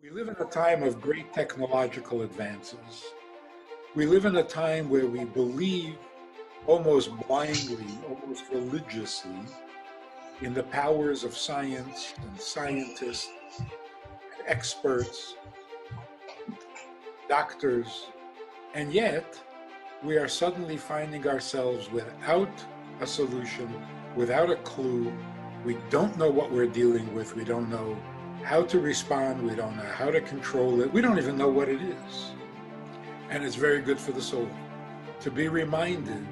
We live in a time of great technological advances. We live in a time where we believe almost blindly, almost religiously, in the powers of science and scientists, and experts, doctors, and yet we are suddenly finding ourselves without a solution, without a clue. We don't know what we're dealing with. We don't know how to respond. We don't know how to control it. We don't even know what it is. And it's very good for the soul to be reminded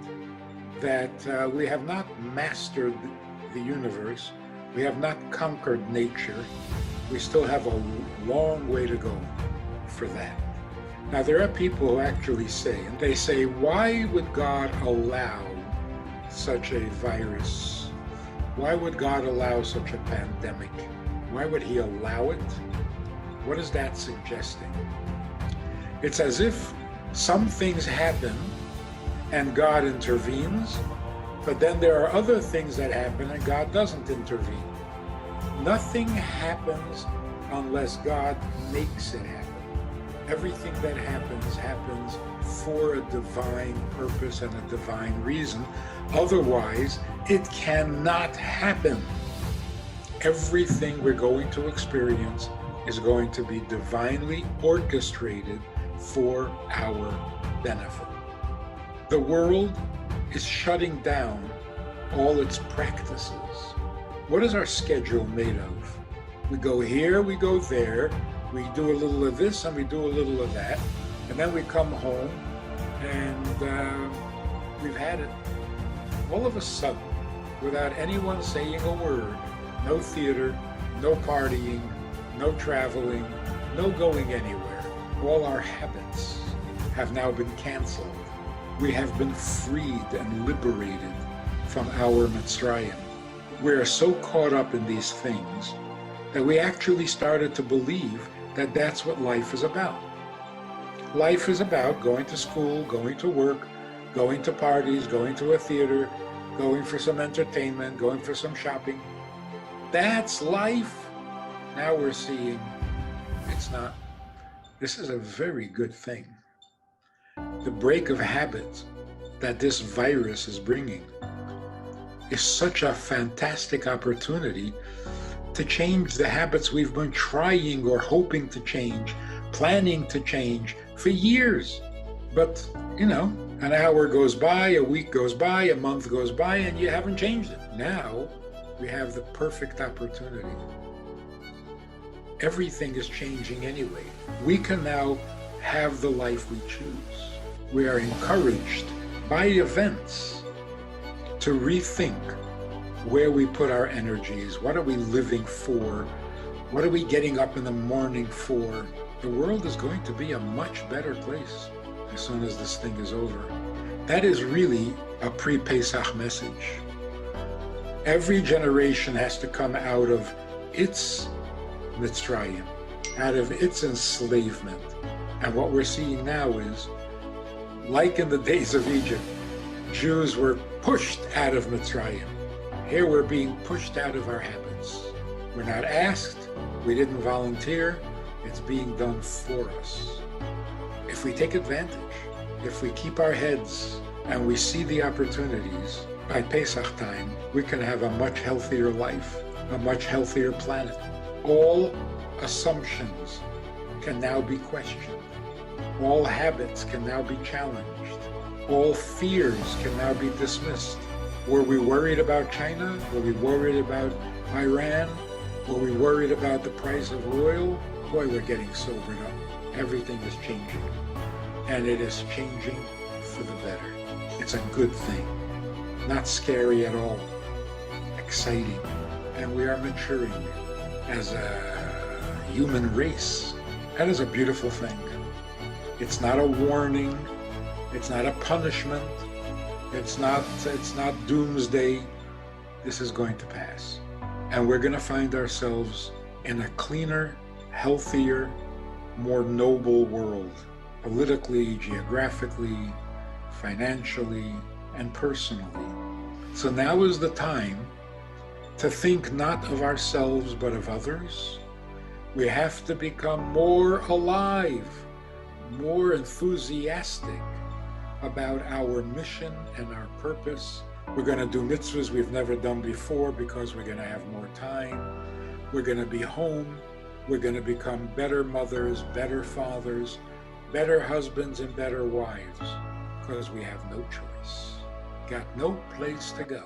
that we have not mastered the universe. We have not conquered nature. We still have a long way to go for that. Now, there are people who actually say, and they say, why would God allow such a virus? Why would God allow such a pandemic? Why would he allow it? What is that suggesting? It's as if some things happen and God intervenes, but then there are other things that happen and God doesn't intervene. Nothing happens unless God makes it happen. Everything that happens, happens for a divine purpose and a divine reason. Otherwise, it cannot happen. Everything we're going to experience is going to be divinely orchestrated for our benefit. The world is shutting down all its practices. What is our schedule made of? We go here, we go there, we do a little of this and we do a little of that, and then we come home and we've had it. All of a sudden, without anyone saying a word, no theater, no partying, no traveling, no going anywhere. All our habits have now been canceled. We have been freed and liberated from our Mitzrayim. We are so caught up in these things that we actually started to believe that that's what life is about. Life is about going to school, going to work, going to parties, going to a theater, going for some entertainment, going for some shopping. That's life. Now we're seeing it's not. This is a very good thing. The break of habits that this virus is bringing is such a fantastic opportunity to change the habits we've been trying or hoping to change, planning to change for years. But, an hour goes by, a week goes by, a month goes by, and you haven't changed it. Now, we have the perfect opportunity. Everything is changing anyway. We can now have the life we choose. We are encouraged by events to rethink where we put our energies. What are we living for? What are we getting up in the morning for? The world is going to be a much better place as soon as this thing is over. That is really a pre-Pesach message. Every generation has to come out of its Mitzrayim, out of its enslavement. And what we're seeing now is, like in the days of Egypt, Jews were pushed out of Mitzrayim. Here we're being pushed out of our habits. We're not asked, we didn't volunteer, it's being done for us. If we take advantage, if we keep our heads and we see the opportunities, by Pesach time, we can have a much healthier life, a much healthier planet. All assumptions can now be questioned. All habits can now be challenged. All fears can now be dismissed. Were we worried about China? Were we worried about Iran? Were we worried about the price of oil? Boy, we're getting sobered up. Everything is changing. And it is changing for the better. It's a good thing. Not scary at all. Exciting. And we are maturing as a human race. That is a beautiful thing. It's not a warning. It's not a punishment. It's not doomsday. This is going to pass. And we're going to find ourselves in a cleaner, healthier, more noble world, politically, geographically, financially, and personally. So now is the time to think not of ourselves but of others, We have to become more alive, more enthusiastic about our mission and our purpose. We're going to do mitzvahs we've never done before because we're going to have more time. We're going to be home. We're going to become better mothers, better fathers, better husbands, and better wives because we have no choice. Got no place to go.